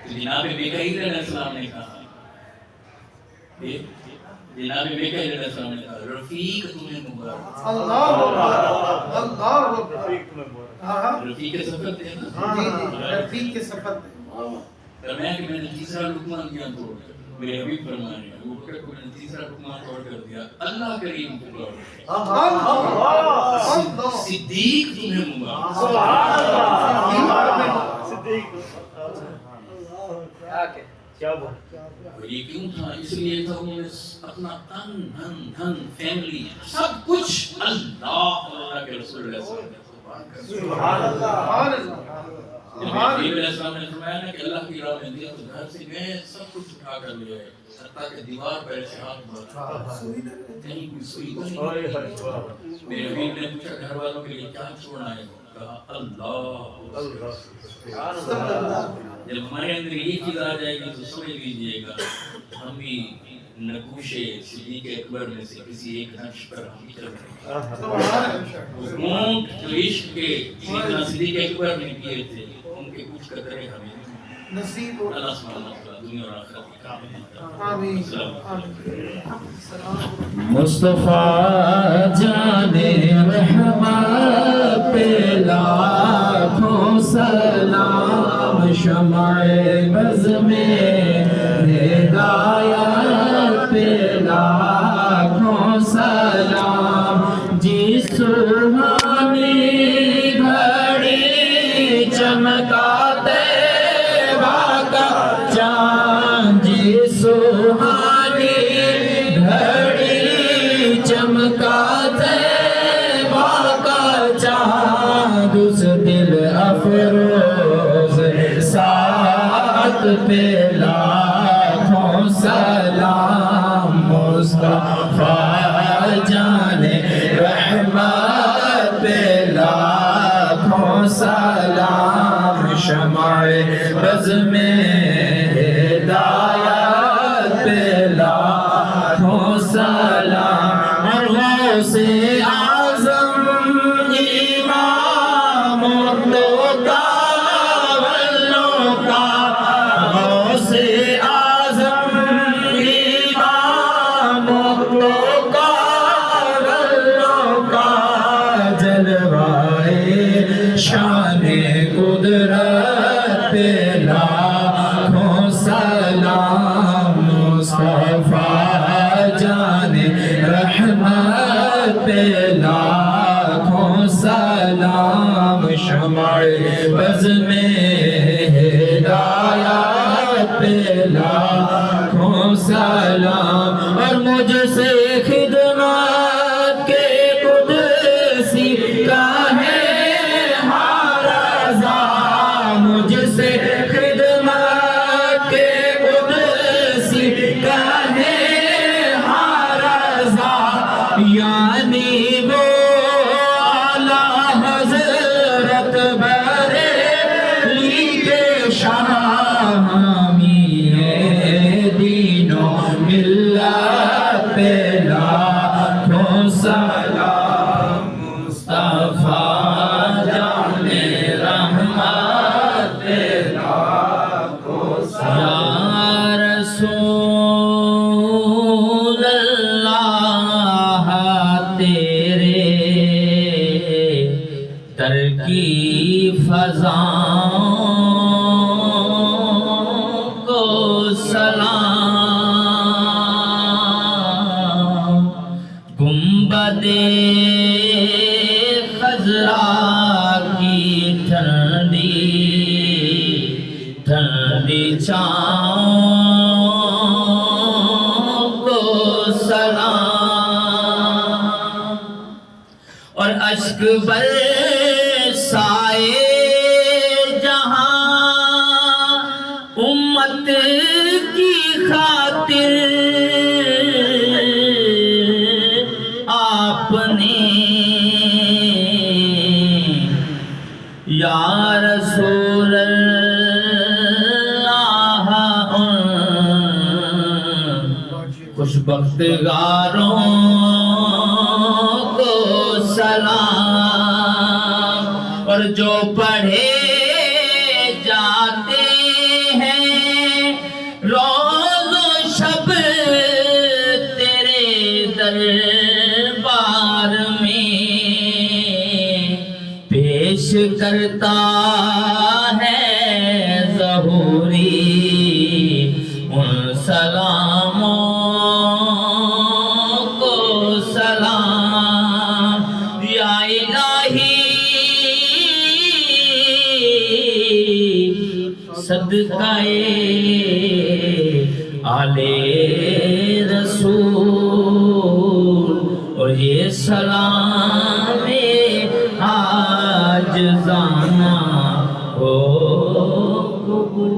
جناب میکائیل علیہ السلام نے کہا، جناب میکائیل علیہ السلام نے کہا رفیق تمہیں مبارک۔ اللہ رفیق کے سفر تھے نا، رفیق کے سفر تھے۔ فرمایا کہ میں نے تیسرا لقمہ دیا توڑ کر، میرے حبیب فرما رہے ہیں ابو بکر کو میں نے تیسرا لقمہ توڑ کر دیا، اللہ کریم کو توڑ کر، صدیق تمہیں مبارک۔ کیا بول اور یہ کیوں تھا؟ اس لیے تھا انہوں نے اپنا تن دھن فیملی سب کچھ اللہ اور اللہ کے رسول اللہ صلی اللہ علیہ وسلم سبحان اللہ۔ جب نبی علیہ السلام نے فرمایا نا کہ اللہ کی راہ میں دیا تو گھر سے گئے سب کچھ اٹھا کر لے آئے، حتیٰ کہ دیوار پر ایسے ہاتھ مارا کہیں کوئی سوئی تو نہیں۔ میرے حبیب نے پوچھا گھر والوں کے لیے کیا چھوڑنا ہے؟ کہا اللہ۔ جب ہمارے اندر یہ چیز آ جائے گی تو سمجھ لیجئے گا ہم بھی نقوش صدیق اکبر میں سے کسی ایک نقش پر ہم بھی چل رہے ہیں۔ اونٹ جو عشق کے سیدنا صدیق اکبر نے کیے تھے ان کے کچھ قطرے ہمیں نصیب ہو۔ اللہ سبحانہ وتعالی دنیا اور آخرت کی کامیابی عطا آمین۔ مصطفیٰ جان رحمت پہ لاکھوں سلام، شمع بز میں ہدایت پہ لاکھوں سلام، جی سبحانی گھڑی چمکاتے کا چاند، جی سبحانی گھڑی چمکاتے کا چاند، اس دل افروز ساتھ پہ لاکھوں سلام، مصطفیٰ جان رحمت پہ لاکھوں سلام، شمع بز میں ہدایت پہ لاکھوں سلام، اور غوث اعظم امام کا ولوں کا، غوث اعظم امام کا ولوں کا، جلوائے شان قدرت پہ لاکھوں سلام، مصطفیٰ جان رحمت پہ لاکھوں سلام، شمع بز میں ہدایت پہ لاکھوں سلام، اور مجھ سے خدمت کے قدسی کا ہے رضا، مجھ سے خدمت کے قدسی کا ہے رضا، یعنی وہ اعلیٰ حضرت بریلی کے شامی دین و ملت پہ لاکھوں سلام، مصطفیٰ جان رحمت پہ لاکھوں سلام، یا رسول اللہ تیرے در کی فضاؤں کو سلام، گنبد خضرا کی ٹھنڈی ٹھنڈی چھاؤں کو سلام، اور اشک برسائے جہاں امت کی خاطر آپ نے، یا رسول اللہ خوش بختگاروں کو سلام، اور جو پڑھے جاتے ہیں کرتا ہے ظہوری ان سلاموں کو سلام یا الہی صدقہ آل رسول اور یہ سلام عاجزانہ ہو قبول